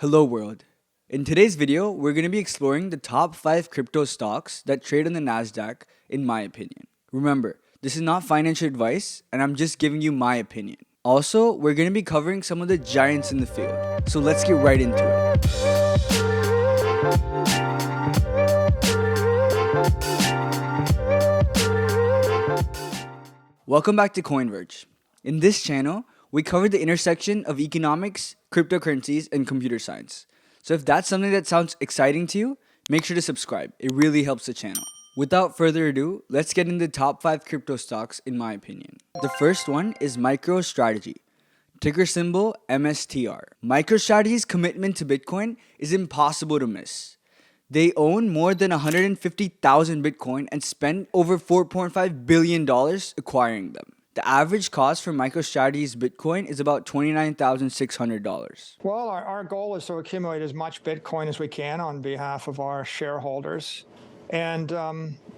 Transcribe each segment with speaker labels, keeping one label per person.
Speaker 1: Hello world. In today's video, we're going to be exploring the top 5 crypto stocks that trade on the Nasdaq in my opinion. Remember, this is not financial advice and I'm just giving you my opinion. Also, we're going to be covering some of the giants in the field. So let's get right into it. Welcome back to Coinverge. In this channel, we cover the intersection of economics, cryptocurrencies, and computer science. So if that's something that sounds exciting to you, make sure to subscribe. It really helps the channel. Without further ado, let's get into the top 5 crypto stocks in my opinion. The first one is MicroStrategy, ticker symbol MSTR. MicroStrategy's commitment to Bitcoin is impossible to miss. They own more than 150,000 Bitcoin and spend over $4.5 billion acquiring them. The average cost for MicroStrategy's Bitcoin is about $29,600.
Speaker 2: Well, our goal is to accumulate as much Bitcoin as we can on behalf of our shareholders. And,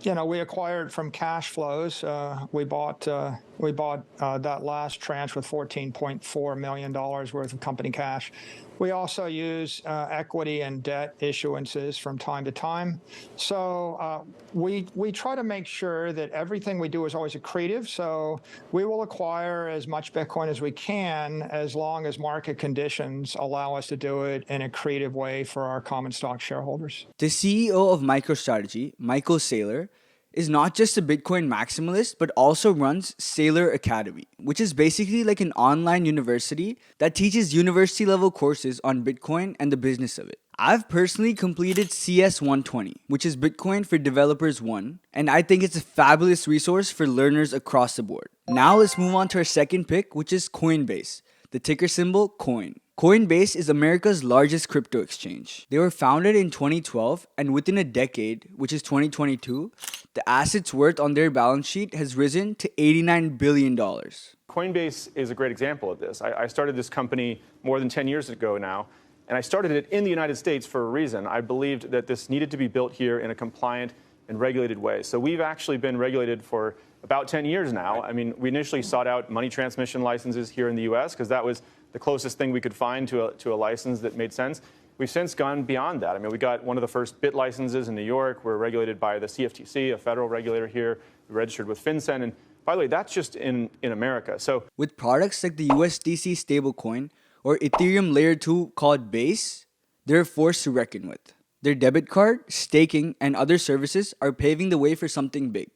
Speaker 2: we acquired from cash flows. We bought that last tranche with $14.4 million worth of company cash. We also use equity and debt issuances from time to time. So we try to make sure that everything we do is always accretive. So we will acquire as much Bitcoin as we can as long as market conditions allow us to do it in a creative way for our common stock shareholders.
Speaker 1: The CEO of MicroStrategy, Michael Saylor, is not just a Bitcoin maximalist, but also runs Saylor Academy, which is basically like an online university that teaches university level courses on Bitcoin and the business of it. I've personally completed CS 120, which is Bitcoin for Developers 1, and I think it's a fabulous resource for learners across the board. Now let's move on to our second pick, which is Coinbase, the ticker symbol COIN. Coinbase is America's largest crypto exchange. They were founded in 2012, and within a decade, which is 2022, the assets worth on their balance sheet has risen to $89 billion.
Speaker 3: Coinbase is a great example of this. I started this company more than 10 years ago now, and I started it in the United States for a reason. I believed that this needed to be built here in a compliant and regulated way. So we've actually been regulated for about 10 years now. I mean, we initially sought out money transmission licenses here in the US because that was the closest thing we could find to a license that made sense. We've since gone beyond that. I mean, we got one of the first BIT licenses in New York. We're regulated by the CFTC, a federal regulator here. We registered with FinCEN. And by the way, that's just in America. So
Speaker 1: with products like the USDC stablecoin or Ethereum layer 2 called Base, they're a force to reckon with. Their debit card, staking, and other services are paving the way for something big.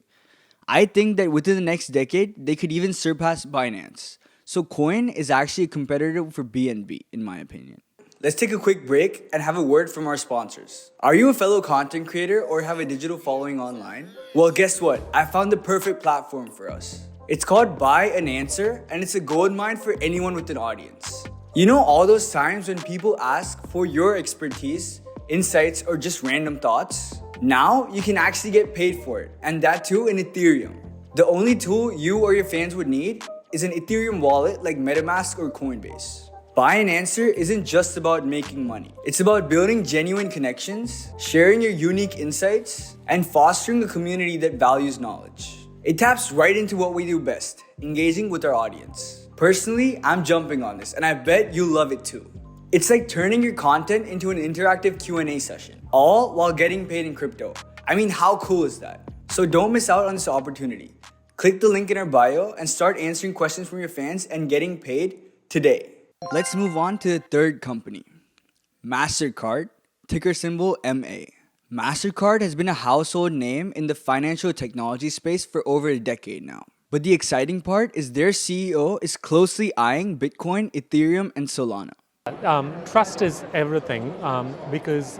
Speaker 1: I think that within the next decade, they could even surpass Binance. So Coin is actually a competitor for BNB, in my opinion. Let's take a quick break and have a word from our sponsors. Are you a fellow content creator or have a digital following online? Well, guess what? I found the perfect platform for us. It's called Buy an Answer, and it's a goldmine for anyone with an audience. You know all those times when people ask for your expertise, insights, or just random thoughts? Now you can actually get paid for it, and that too in Ethereum. The only tool you or your fans would need is an Ethereum wallet like MetaMask or Coinbase. Buy an Answer isn't just about making money. It's about building genuine connections, sharing your unique insights, and fostering a community that values knowledge. It taps right into what we do best, engaging with our audience. Personally, I'm jumping on this, and I bet you'll love it too. It's like turning your content into an interactive Q&A session, all while getting paid in crypto. I mean, how cool is that? So don't miss out on this opportunity. Click the link in our bio and start answering questions from your fans and getting paid today. Let's move on to the third company, Mastercard, ticker symbol MA. Mastercard has been a household name in the financial technology space for over a decade now. But the exciting part is their CEO is closely eyeing Bitcoin, Ethereum, and Solana.
Speaker 4: Trust is everything because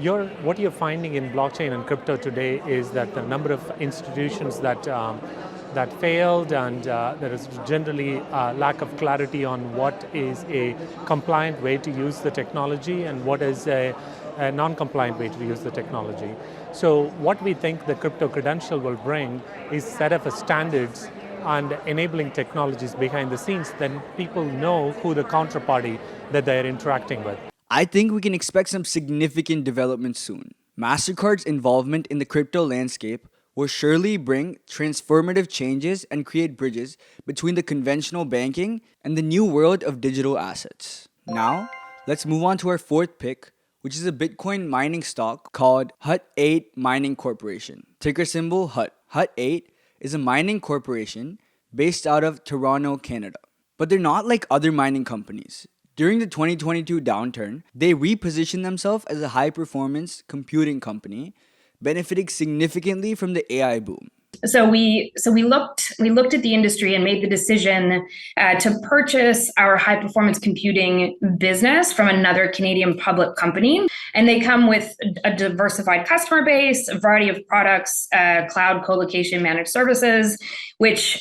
Speaker 4: what you're finding in blockchain and crypto today is that the number of institutions that failed and there is generally a lack of clarity on what is a compliant way to use the technology and what is a non-compliant way to use the technology. So what we think the crypto credential will bring is set of standards and enabling technologies behind the scenes, then people know who the counterparty that they're interacting with.
Speaker 1: I think we can expect some significant developments soon. MasterCard's involvement in the crypto landscape will surely bring transformative changes and create bridges between the conventional banking and the new world of digital assets. Now, Let's move on to our fourth pick, which is a Bitcoin mining stock called Hut 8 Mining Corporation, ticker symbol HUT. Hut 8 is a mining corporation based out of Toronto, Canada. But they're not like other mining companies. During the 2022 downturn, they repositioned themselves as a high-performance computing company, benefiting significantly from the AI boom.
Speaker 5: So we looked at the industry and made the decision to purchase our high performance computing business from another Canadian public company, and they come with a diversified customer base, a variety of products, cloud co-location managed services, which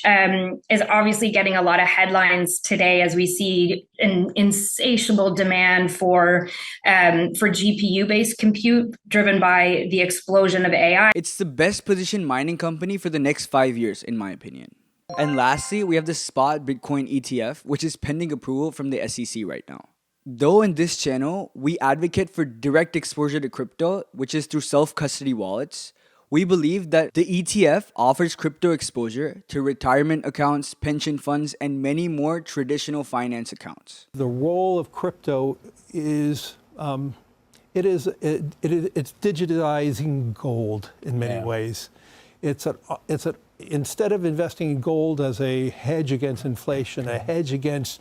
Speaker 5: is obviously getting a lot of headlines today as we see an insatiable demand for GPU based compute driven by the explosion of AI.
Speaker 1: It's the best positioned mining company for the next 5 years, in my opinion. And lastly, we have the Spot Bitcoin ETF, which is pending approval from the SEC right now. Though in this channel, we advocate for direct exposure to crypto, which is through self-custody wallets, we believe that the ETF offers crypto exposure to retirement accounts, pension funds, and many more traditional finance accounts.
Speaker 6: The role of crypto is it's digitizing gold in many ways. Instead of investing in gold as a hedge against inflation, a hedge against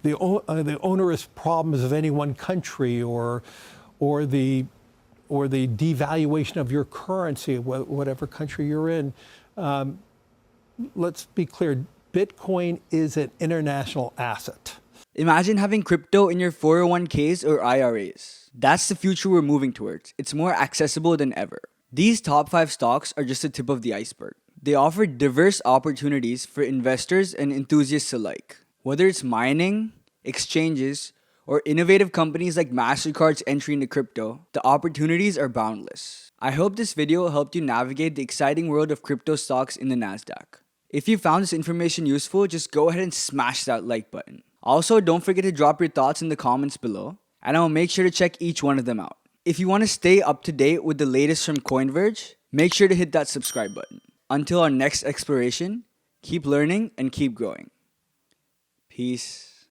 Speaker 6: the onerous problems of any one country, or the devaluation of your currency, whatever country you're in, let's be clear, Bitcoin is an international asset.
Speaker 1: Imagine having crypto in your 401ks or IRAs. That's the future we're moving towards. It's more accessible than ever. These top 5 stocks are just the tip of the iceberg. They offer diverse opportunities for investors and enthusiasts alike. Whether it's mining, exchanges, or innovative companies like Mastercard's entry into crypto, the opportunities are boundless. I hope this video helped you navigate the exciting world of crypto stocks in the Nasdaq. If you found this information useful, just go ahead and smash that like button. Also, don't forget to drop your thoughts in the comments below, and I'll make sure to check each one of them out. If you want to stay up to date with the latest from Coinverge, make sure to hit that subscribe button. Until our next exploration, keep learning and keep growing. Peace.